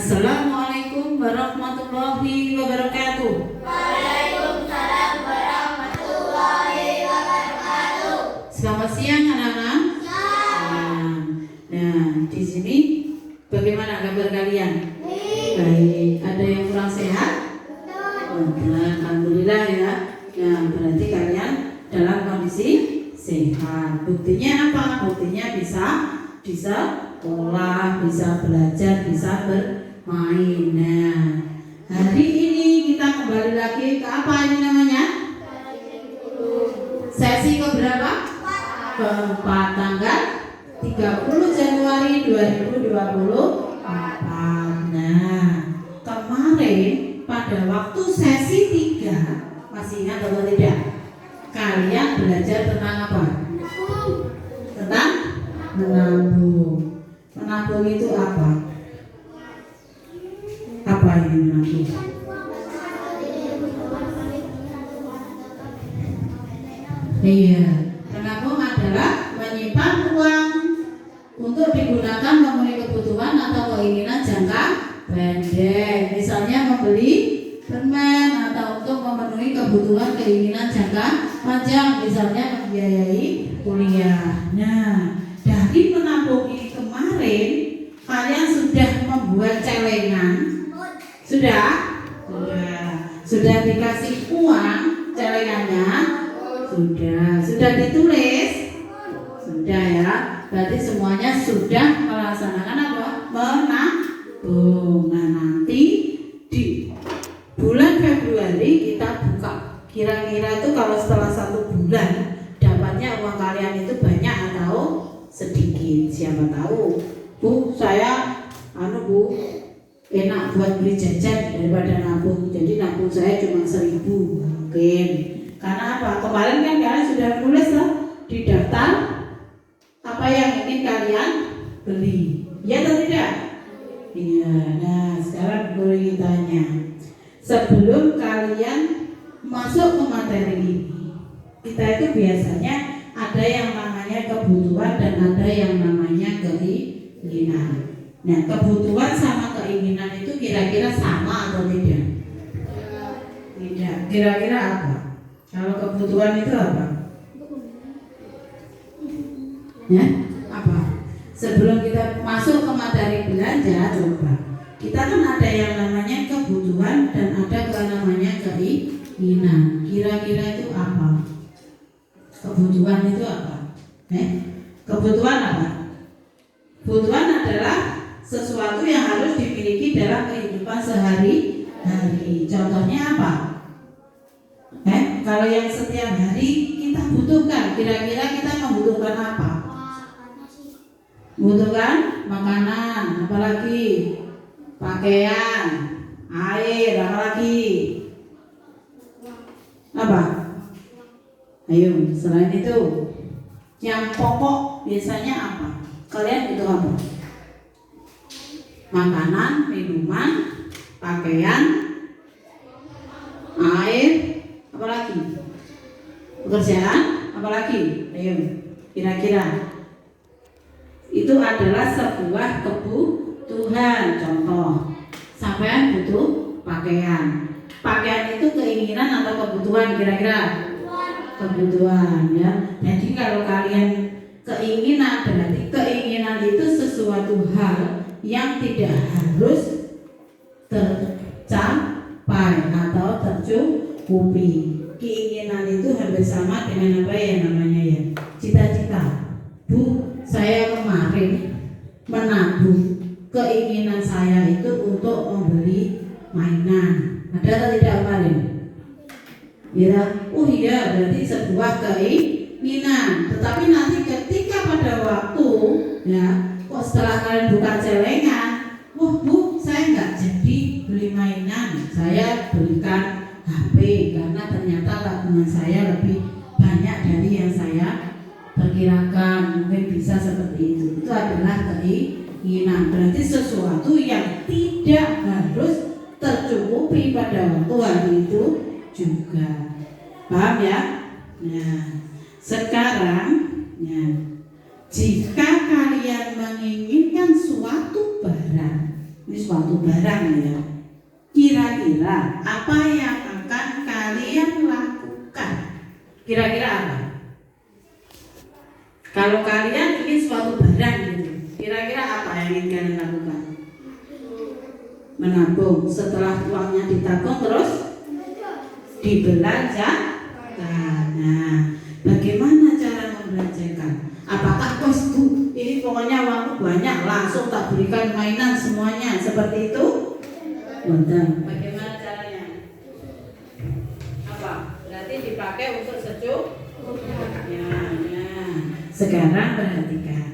Assalamualaikum warahmatullahi wabarakatuh. Waalaikumsalam warahmatullahi wabarakatuh. Selamat siang anak-anak. Nah, di sini bagaimana kabar kalian? Baik. Ada yang kurang sehat? Alhamdulillah ya. Nah, berarti kalian dalam kondisi sehat. Buktinya apa? Buktinya bisa sekolah, bisa belajar, bisa bermain. Nah, hari ini kita kembali lagi ke apa ini namanya? Sesi keberapa? Keempat, tanggal 30 Januari 2024. Nah, kemarin pada waktu sesi 3, masih ingat atau tidak? Kalian belajar tentang apa? Tentang menabung. Menabung itu apa? Apa ini menabung? Iya, menabung adalah menyimpan uang untuk digunakan memenuhi kebutuhan atau keinginan jangka pendek. Misalnya membeli permen atau untuk memenuhi kebutuhan keinginan jangka panjang, misalnya membiayai kuliah. Nah, dari menabung ini kemarin kalian sudah membuat celengan? Sudah dikasih uang celengannya? Sudah ditulis? Sudah ya. Berarti semuanya sudah melaksanakan apa? Menabung. Nah, nanti di bulan Februari kita buka. Kira-kira itu kalau setelah 1 bulan dapatnya uang kalian itu banyak atau sedikit? Siapa tahu, Bu, saya Bu, enak buat beli jajan daripada nabung. Jadi nabung saya cuma 1.000 mungkin. Karena apa? Kemarin kan kalian sudah nulis loh di daftar apa yang ingin kalian beli. Ya atau tidak? Iya. Nah, sekarang boleh ditanya. Sebelum kalian masuk ke materi ini, kita itu biasanya ada yang namanya kebutuhan dan ada yang namanya keinginan. Nah, kebutuhan sama keinginan itu kira-kira sama atau tidak? Tidak. Kira-kira apa? Kalau kebutuhan itu apa? Ya, apa? Sebelum kita masuk ke materi belanja, coba. Kita kan ada yang namanya kebutuhan dan ada yang namanya keinginan. Kira-kira itu apa? Kebutuhan itu apa? Kebutuhan apa? Kebutuhan adalah sesuatu yang harus dimiliki dalam kehidupan sehari-hari. Contohnya apa? Kalau yang setiap hari kita butuhkan, kira-kira kita membutuhkan apa? Membutuhkan makanan, apalagi pakaian, air, apalagi apa? Ayo, selain itu, yang pokok biasanya apa? Kalian butuh apa? Makanan, minuman, pakaian, air, apalagi? Pekerjaan, apalagi? Ayo, kira-kira. Itu adalah sebuah kebutuhan. Contoh, sampean butuh pakaian. Pakaian itu keinginan atau kebutuhan kira-kira? Kebutuhan ya. Jadi kalau kalian keinginan, berarti keinginan itu sesuatu hal yang tidak harus tercapai atau tercukupi. Keinginan itu hampir sama dengan apa ya namanya ya? Cita-cita. Bu, saya kemarin menabung. Keinginan saya itu untuk membeli mainan. Ada atau tidak kemarin? Ya, oh iya, berarti sebuah keinginan. Tetapi nanti ketika pada waktu ya, kok setelah kalian buka celengan, wah Bu, saya nggak jadi beli mainan, saya belikan HP karena ternyata tabungan saya lebih banyak dari yang saya perkirakan. Mungkin bisa seperti itu. Itu adalah keinginan. Berarti sesuatu yang tidak harus tercukupi pada waktu hari itu juga. Paham ya? Nah, sekarang ya, jika kalian menginginkan suatu barang Ini suatu barang ya. Kira-kira apa yang akan kalian lakukan? Kira-kira apa? Kalau kalian ingin suatu barang gitu, kira-kira apa yang ingin kalian lakukan? Menabung. Setelah uangnya ditabung terus dibelanjakan. Nah, bagaimana cara membelanjakan? Apakah bos bu, ini pokoknya uangku banyak, langsung tak berikan mainan semuanya seperti itu? Betul. Bagaimana caranya? Apa? Berarti dipakai untuk sejuk? Ya. Sekarang perhatikan,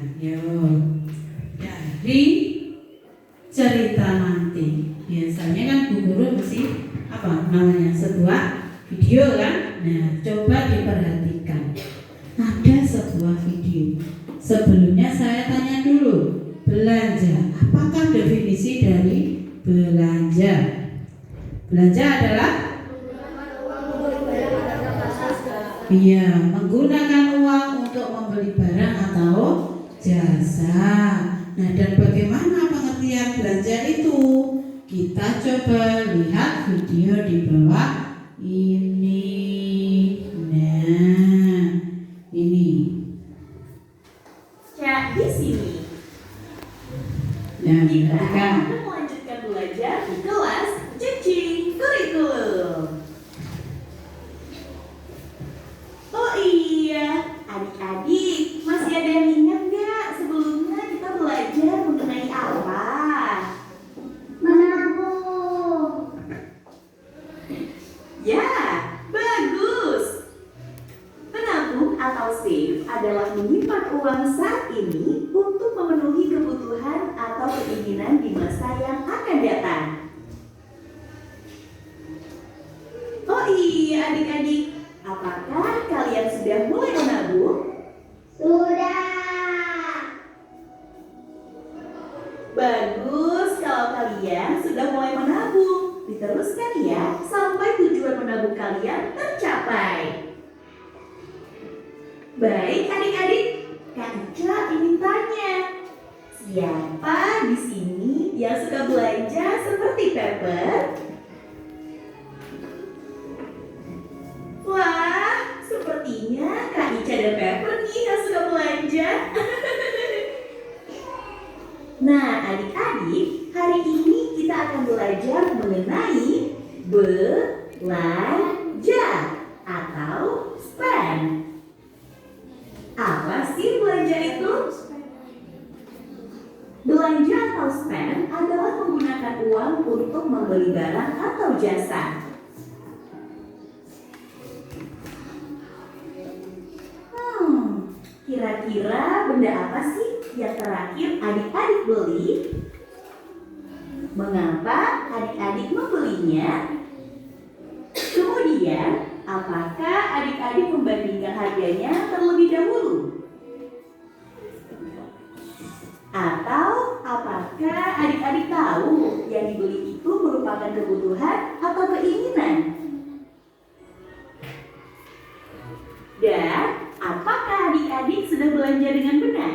dari cerita nanti. Biasanya kan Bu Guru mesti apa namanya sebuah video kan? Nah, coba diperhatikan. Ada sebuah video. Sebelumnya saya tanya dulu, belanja. Apakah definisi dari belanja? Belanja adalah menggunakan uang untuk membeli barang atau jasa. Nah, dan bagaimana pengertian belanja itu? Kita coba lihat video di bawah ini. Nah, ini. Ya, di sini Nah, kita perhatikan. akan melanjutkan belajar di kelas cacing kurikulum. Oh iya, adik-adik, masih ada yang ingat nggak sebelumnya kita belajar mengenai apa? Menabung. Ya, bagus. Menabung atau save adalah menyimpan uang saat ini untuk memenuhi kebutuhan atau keinginan di masa yang akan datang. Oh iya adik-adik, apakah kalian sudah mulai menabung? Sudah. Bagus kalau kalian sudah mulai menabung. Diteruskan ya sampai tujuan menabung kalian tercapai. Baik adik-adik, Kak Ica ingin tanya, siapa di sini yang suka belanja seperti Pepper? Wah, sepertinya Kak Ica dan Pepper nih yang suka belanja. Nah adik-adik, hari ini kita akan belajar mengenai belanja atau spend. Apa sih belanja itu? Belanja atau spend adalah menggunakan uang untuk membeli barang atau jasa. Kira-kira benda apa sih yang terakhir adik-adik beli? Mengapa adik-adik membelinya? Kemudian, apakah adik-adik membandingkan harganya terlebih dahulu? Atau apakah adik-adik tahu yang dibeli itu merupakan kebutuhan atau keinginan? Dan apakah adik-adik sudah belanja dengan benar?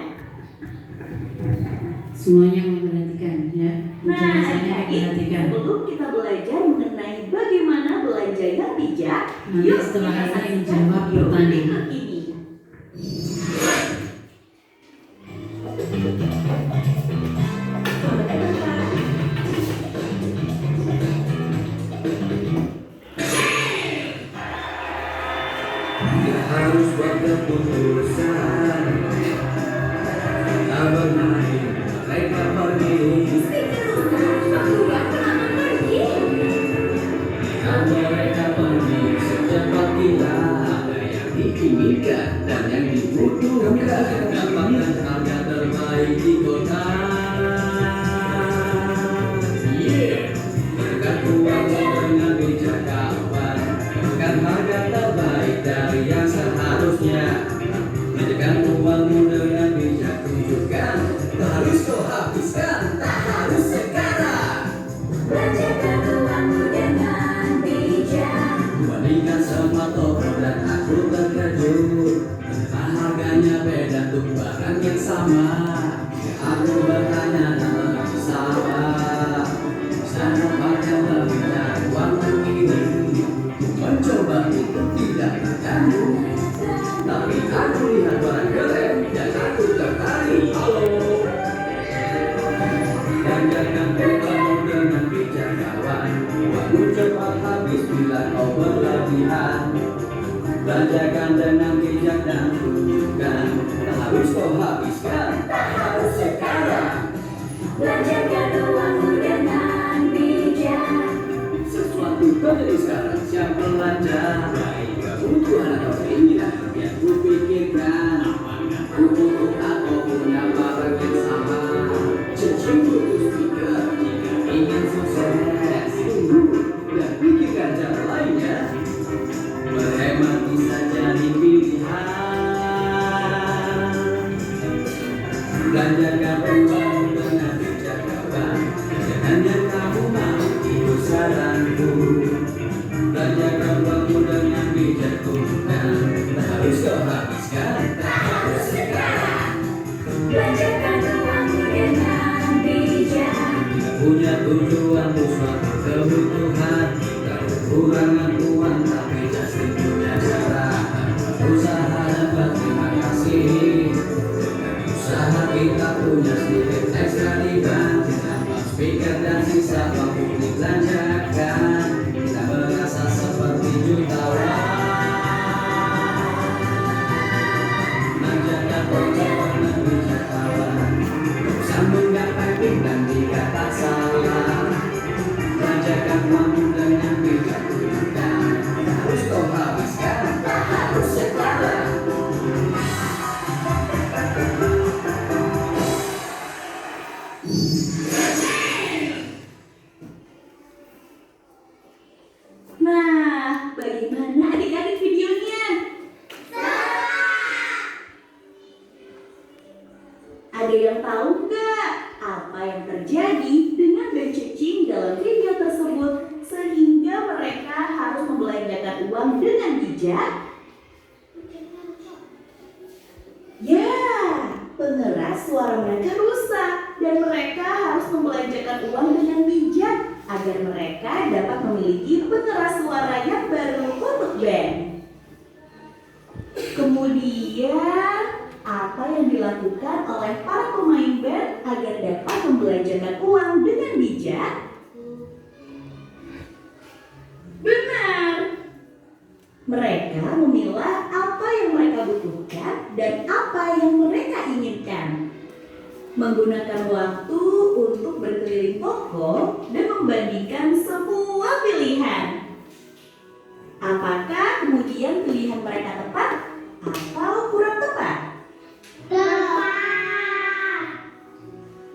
Semuanya memperhatikan ya. Nah, Penjelasannya adik-adik, diperhatikan. sebelum kita belajar mengenai bagaimana belanja yang bijak, Nanti yuk setelah kita ini saksikan menjawab video pertanyaan. berikut ini. Tidak harus buat keputusan. Tak bermain, mereka pergi. Dan mereka pergi secepat kilat. Ada yang diinginkan dan yang dibutuhkan. Dapatkan harga terbaik di kota. Dengan uang dengan bijak kawan. Kan harga terbaik dari yang seharusnya. Belanjakan uangmu dengan bijak kawan. Uangmu cepat habis bila kau berlebihan. Belanjakan dengan bijak dan tunjukkan. Tak harus kau habiskan, tak harus sekarang. Belanjakan uangmu dengan bijak. Sesuatu kau beli sekarang, siap belanja. Baik kebutuhan atau keinginan, biar ku pikirkan. Ku butuh atau punya barang yang sama. Cicing butuh speaker jika ingin sukses. Tunggu dan pikirkan cara lainnya. Berhemat bisa jadi pilihan. Belanjakan uang dengan bijak kawan. Jangan yang kamu mau, itu saranku. Belanjakan uangmu dengan bijak tunjukkan. Tak harus kau habiskan, tak harus sekarang. Belanjakan uangmu dengan bijak. Jika punya tujuan untuk suatu kebutuhan, tak kekurangan uang tapi pasti punya cara. Usaha dan berterima kasih. Dengan usaha kita punya sedikit ekstra di bank. Tambah speaker dan sisa mampu dibelanjakan. Kita merasa seperti jutawan. Belanjakan uang dengan bijak kawan. Sambung gak piping dan tidak tak salah. Belanjakan uangmu dengan bijak tunjukkan. Tak harus kau habiskan, tak harus sekarang. Nah, bagaimana adik-adik videonya? Ada yang tahu nggak apa yang terjadi dengan Ben Cicing dalam video tersebut sehingga mereka harus membelanjakan uang dengan bijak? Ya, pengeras suara mereka rusak dan mereka harus membelanjakan uang dengan bijak agar mereka dapat memiliki pengeras suara yang baru untuk band. Kemudian, apa yang dilakukan oleh para pemain band agar dapat membelanjakan uang dengan bijak? Benar, mereka memilah apa yang mereka butuhkan dan apa yang mereka inginkan. Menggunakan waktu untuk berkeliling toko dan membandingkan semua pilihan. Apakah kemudian pilihan mereka tepat atau kurang tepat? Tepat.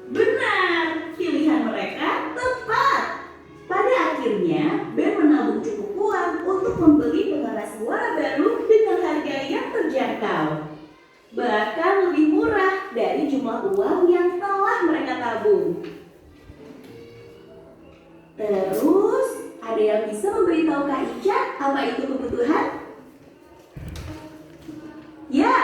Benar, pilihan mereka tepat. Pada akhirnya, Ben menabung cukup uang untuk membeli pengeras suara baru dengan harga yang terjangkau. Bahkan lebih murah dari jumlah uang yang telah mereka tabung. Terus, ada yang bisa memberitahu Kak Ica apa itu kebutuhan? Ya,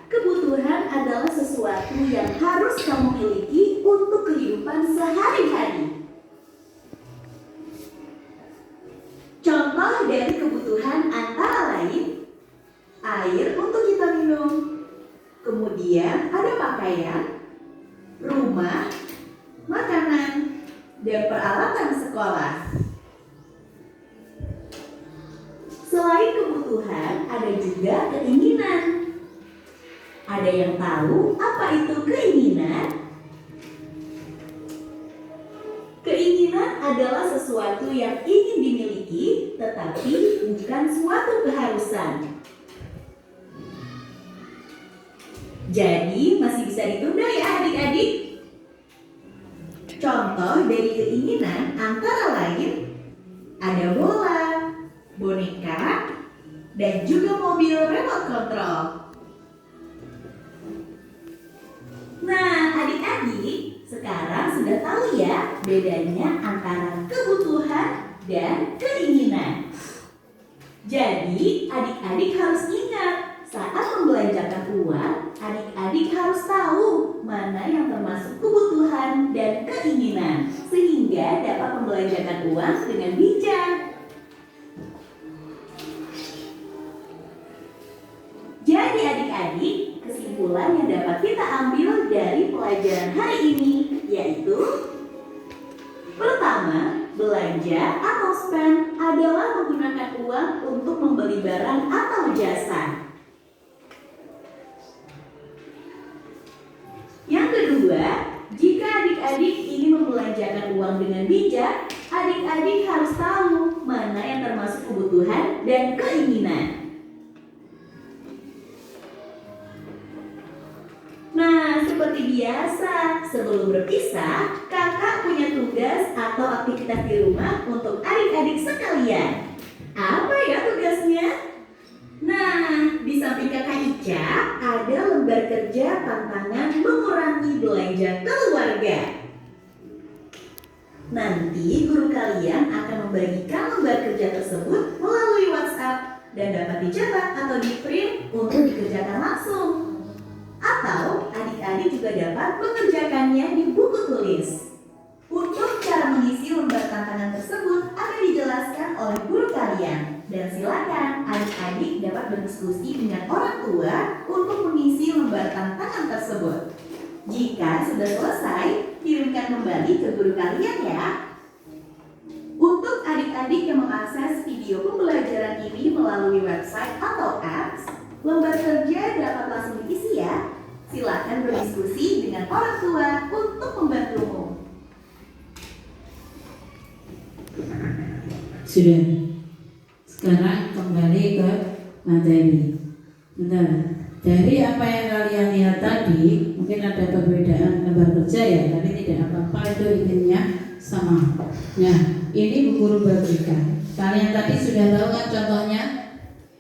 kebutuhan adalah sesuatu yang harus kamu miliki untuk kehidupan sehari-hari. Contoh dari kebutuhan antara lain air untuk kita minum, kemudian ada pakaian, rumah, makanan, dan peralatan sekolah. Selain kebutuhan, ada juga keinginan. Ada yang tahu apa itu keinginan? Keinginan adalah sesuatu yang ingin dimiliki, tetapi bukan suatu keharusan. Jadi masih bisa ditunda ya adik-adik. Contoh dari keinginan antara lain ada bola, boneka, dan juga mobil remote control. Nah, adik-adik, sekarang sudah tahu ya bedanya antara kebutuhan dan keinginan. Jadi, adik-adik harus ingat saat membelanjakan uang, adik-adik harus tahu mana yang termasuk kebutuhan dan keinginan sehingga dapat membelanjakan uang dengan bijak. Jadi adik-adik, kesimpulan yang dapat kita ambil dari pelajaran hari ini yaitu pertama, belanja atau spend adalah menggunakan uang untuk membeli barang atau jasa. Yang kedua, jika adik-adik ingin membelanjakan uang dengan bijak, adik-adik harus tahu mana yang termasuk kebutuhan dan keinginan. Nah, seperti biasa, sebelum berpisah, kakak punya tugas atau aktivitas di rumah untuk adik-adik sekalian. Apa ya tugasnya? Nah, di samping kakak Ica, ada lembar kerja tantangan mengurangi belanja keluarga. Nanti guru kalian akan membagikan lembar kerja tersebut melalui WhatsApp dan dapat dicetak atau di-print untuk dikerjakan langsung. Atau adik-adik juga dapat mengerjakannya di buku tulis. Untuk cara mengisi lembar tantangan tersebut akan dijelaskan oleh guru kalian. Dan silakan adik-adik dapat berdiskusi dengan orang tua untuk mengisi lembar tantangan tersebut. Jika sudah selesai, kirimkan kembali ke guru kalian ya. Untuk adik-adik yang mengakses video pembelajaran ini melalui website atau apps, lembar kerja dapat langsung diisi ya. Silakan berdiskusi dengan orang tua untuk membantumu. Sudah. Sekarang kembali ke materi. Bentar. Dari apa yang kalian lihat tadi, mungkin ada perbedaan lembar kerja ya, tapi tidak apa-apa, itu intinya sama. Nah, ini Bu Guru berikan. Kalian tadi sudah tahu kan contohnya?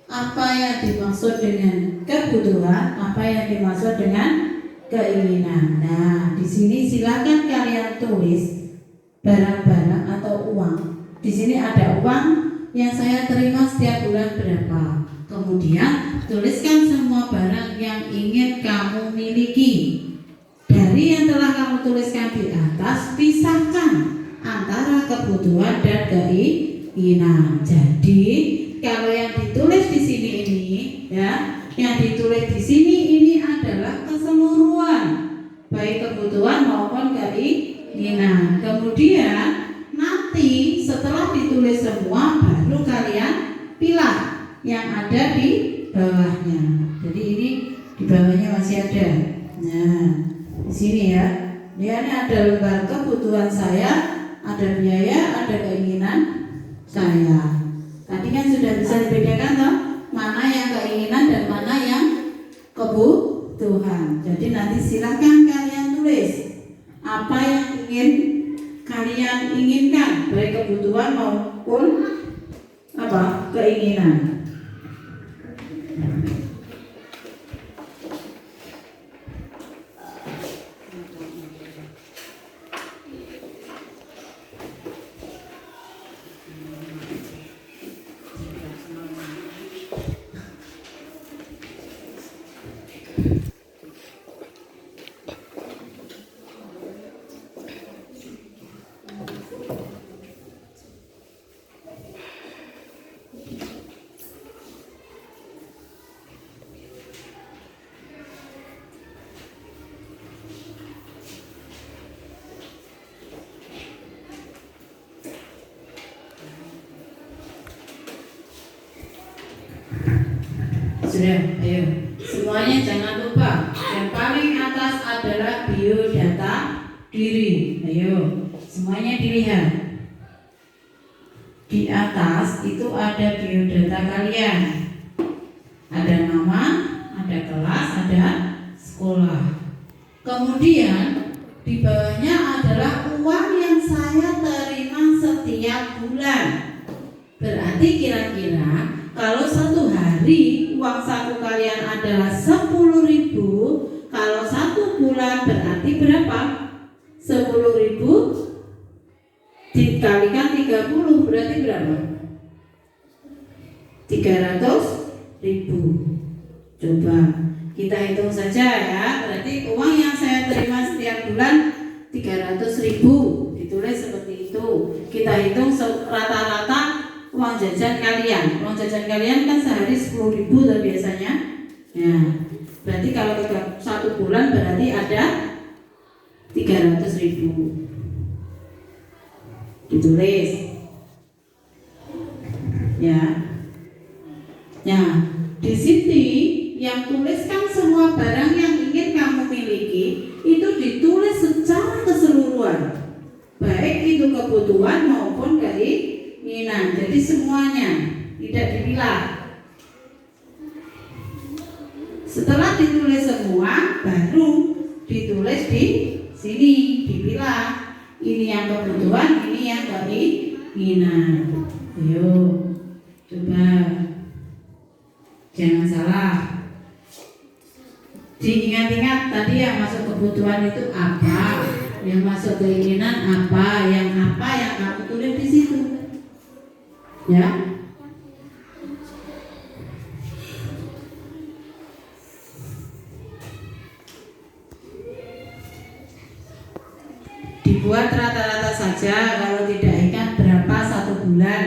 Apa yang dimaksud dengan kebutuhan, apa yang dimaksud dengan keinginan. Nah, di sini silakan kalian tulis barang-barang atau uang. Di sini ada uang yang saya terima setiap bulan berapa. Kemudian tuliskan semua barang yang ingin kamu miliki. Dari yang telah kamu tuliskan di atas, pisahkan antara kebutuhan dan keinginan. Jadi kalau yang ditulis di sini ini, ya, yang ditulis di sini ini adalah keseluruhan, baik kebutuhan maupun keinginan. Kemudian nanti setelah ditulis semua, baru kalian pilih yang ada di bawahnya. Jadi ini di bawahnya masih ada. Nah, di sini ya. Ini ada lembar kebutuhan saya, ada biaya, ada keinginan saya. Tadi kan sudah bisa dibedakan toh, mana yang keinginan dan mana yang kebutuhan. Jadi nanti silakan kalian tulis apa yang ingin kalian inginkan, baik kebutuhan maupun apa keinginan. Sudah, ayo. Semuanya jangan lupa. Yang paling atas adalah biodata diri. Ayo, semuanya dilihat. Di atas itu ada biodata kalian. Ada nama, ada kelas, ada sekolah. Kemudian di bawahnya adalah uang yang saya terima setiap bulan. Berarti kira-kira kalau satu hari uang saku kalian adalah 10.000, kalau satu bulan berarti berapa? 10.000 dikalikan 30 berarti berapa? 300.000. Coba kita hitung saja ya. Berarti uang yang saya terima setiap bulan 300.000, ditulis seperti itu. Kita hitung rata-rata uang jajan kalian. Uang jajan kalian kan sehari 10.000 tuh biasanya. Ya, berarti kalau satu bulan berarti ada 300.000. Ditulis. Ya. Ya, di sini yang tuliskan semua barang yang ingin kamu miliki itu ditulis secara keseluruhan, baik itu kebutuhan maupun keinginan. Jadi semuanya tidak dipilah. Setelah ditulis semua, baru ditulis di sini, dipilah. Ini yang kebutuhan, ini yang keinginan. Ayo, coba. Jangan salah. Diingat-ingat tadi yang masuk kebutuhan itu apa, yang masuk keinginan apa yang kamu tulis di situ. Ya. Dibuat rata-rata saja, kalau tidak ingat berapa 1 bulan.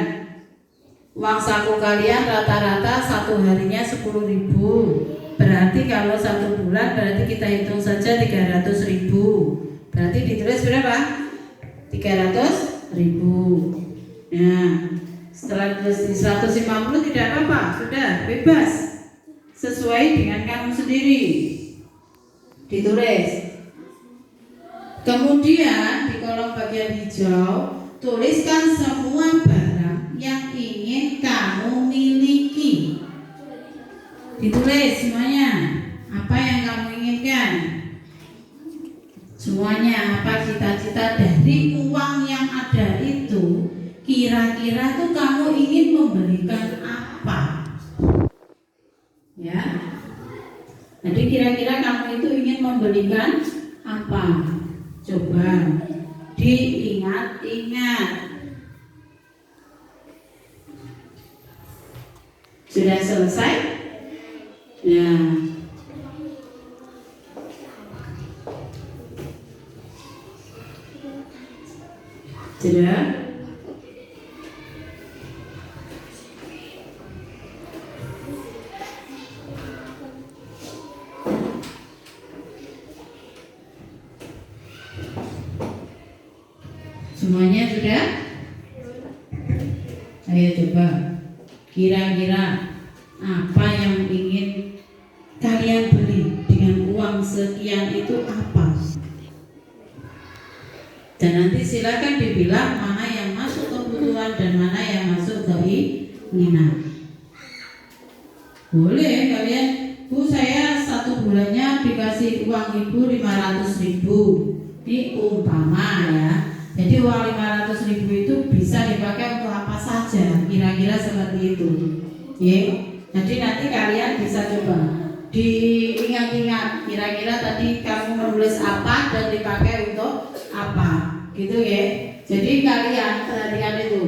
Uang saku kalian rata-rata 1 harinya 10.000. Berarti kalau 1 bulan berarti kita hitung saja 300.000. Berarti ditulis berapa? 300.000. Nah, setelah tulis di 150 tidak apa-apa, sudah bebas. Sesuai dengan kamu sendiri. Ditulis. Kemudian di kolom bagian hijau tuliskan semua barang yang ingin kamu miliki. Ditulis semuanya. Apa yang kamu inginkan? Semuanya. Apa cita-cita dari uang yang ada itu? Kira-kira tuh kamu ingin membelikan apa? Ya. Jadi kira-kira kamu itu ingin membelikan apa? Coba diingat-ingat. Sudah selesai? Ya. Sudah? Semuanya sudah? Ayo coba. Kira-kira apa yang ingin kalian beli dengan uang sekian itu apa? Dan nanti silakan dibilang mana yang masuk kebutuhan dan mana yang masuk keinginan. Boleh kalian, Bu, saya 1 bulannya dikasih uang Ibu 500.000. Ini umpama ya. Jadi uang 500.000 itu bisa dipakai untuk apa saja, kira-kira seperti itu. Ya. Jadi nanti kalian bisa coba diingat-ingat kira-kira tadi kamu menulis apa dan dipakai untuk apa, gitu ya. Jadi kalian perhatikan itu.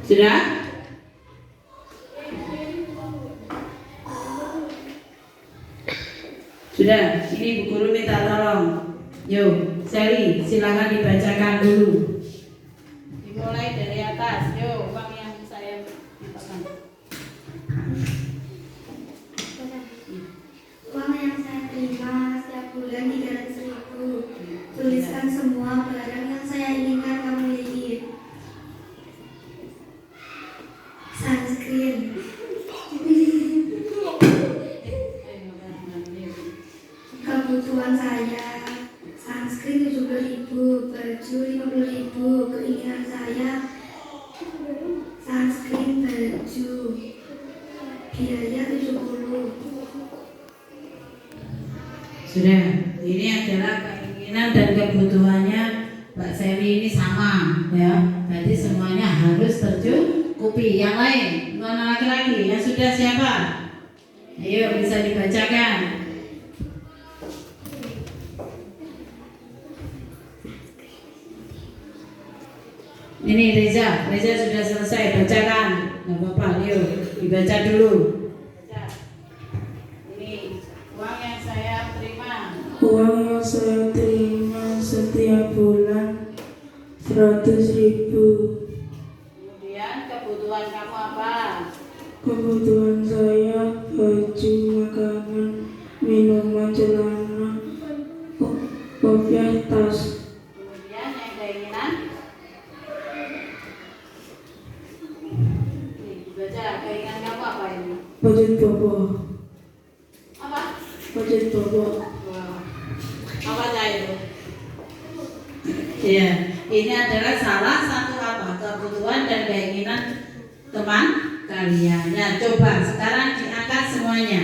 Sudah? Sudah. Ini Bu Guru minta tolong. Yuk, Sally, silakan dibacakan dulu. Dimulai dari atas. Yuk, uang yang saya mintakan. Uang yang saya terima setiap bulan 300.000. Tuliskan semua barang yang saya inginkan kamu miliki. Sunscreen. Kebutuhan saya sunscreen 70.000, baju 50.000. Keinginan saya sunscreen, baju, biaya 70. Sudah, ini adalah keinginan dan kebutuhannya Mbak Sally ini sama ya. Berarti semuanya harus tercukupi. Yang lain, mana laki-laki yang sudah siapa? Ayo bisa dibacakan. Ini Reza sudah selesai, bacakan. Nggak apa-apa, yuk dibaca dulu. Ini uang yang saya terima. Uang yang saya terima setiap bulan 100.000. Kemudian kebutuhan kamu apa? Kebutuhan saya baju, makanan, minuman, celana, kopiah, tas. Kemudian yang keinginan Budget Bobo. Apa? Budget Bobo. Apa itu? Ya, ini adalah salah satu kebutuhan dan keinginan teman kalian. Ya, coba sekarang diangkat semuanya.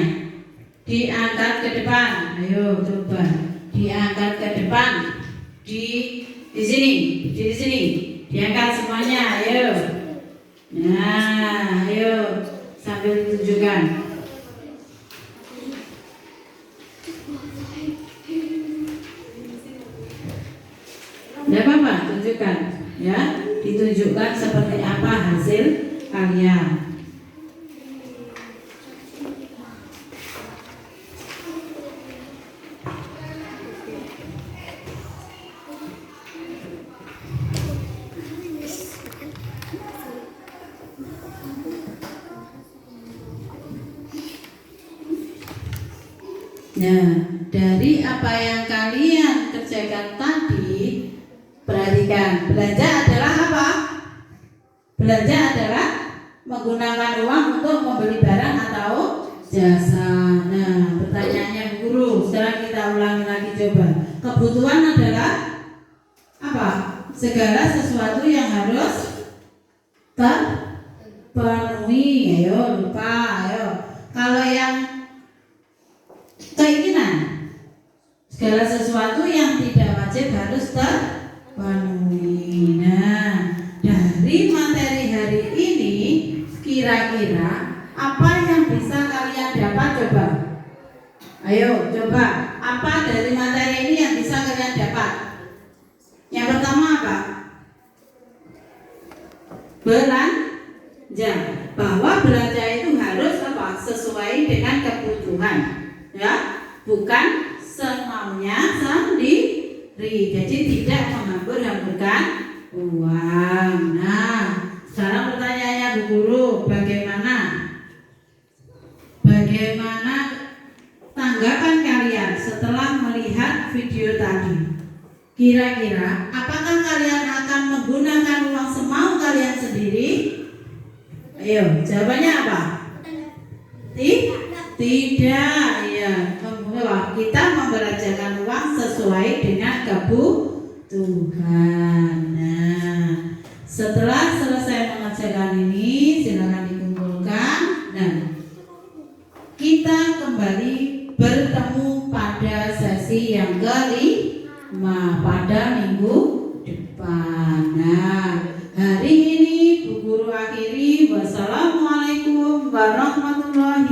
Diangkat ke depan. Ayo coba. Diangkat ke depan. Di sini. Diangkat semuanya. Ayo. Nah, ayo sambil tunjukkan. Tidak apa-apa, tunjukkan ya, ditunjukkan seperti apa hasil kalian. Nah, dari apa yang kalian kerjakan tadi, perhatikan, belanja adalah apa? Belanja adalah menggunakan uang untuk membeli barang atau jasa. Nah, pertanyaannya Bu Guru, sekarang kita ulangi lagi coba. Kebutuhan adalah apa? Segala sesuatu yang harus terpenuhi. Ayo, lupa, ayo. Kalau yang keinginan, segala sesuatu yang tidak wajib harus terpenuhi. Nah, dari materi hari ini kira-kira apa yang bisa kalian dapat coba? Ayo coba, apa dari materi ini yang bisa kalian dapat? Yang pertama apa? Belanja. Bahwa belanja itu harus apa? Sesuai dengan kebutuhan, ya, bukan semaunya sendiri. Jadi tidak menghambur-hamburkan uang. Nah, sekarang pertanyaannya Bu Guru, bagaimana tanggapan kalian setelah melihat video tadi? Kira-kira apakah kalian akan menggunakan uang semau kalian sendiri? Ayo, jawabannya apa? Tidak, ya. Kita membelanjakan uang sesuai dengan kebutuhan. Nah, setelah selesai mengerjakan ini, silakan dikumpulkan dan kita kembali bertemu pada sesi yang kelima pada minggu depan. Nah, hari ini Bu Guru akhiri. Wassalamualaikum warahmatullahi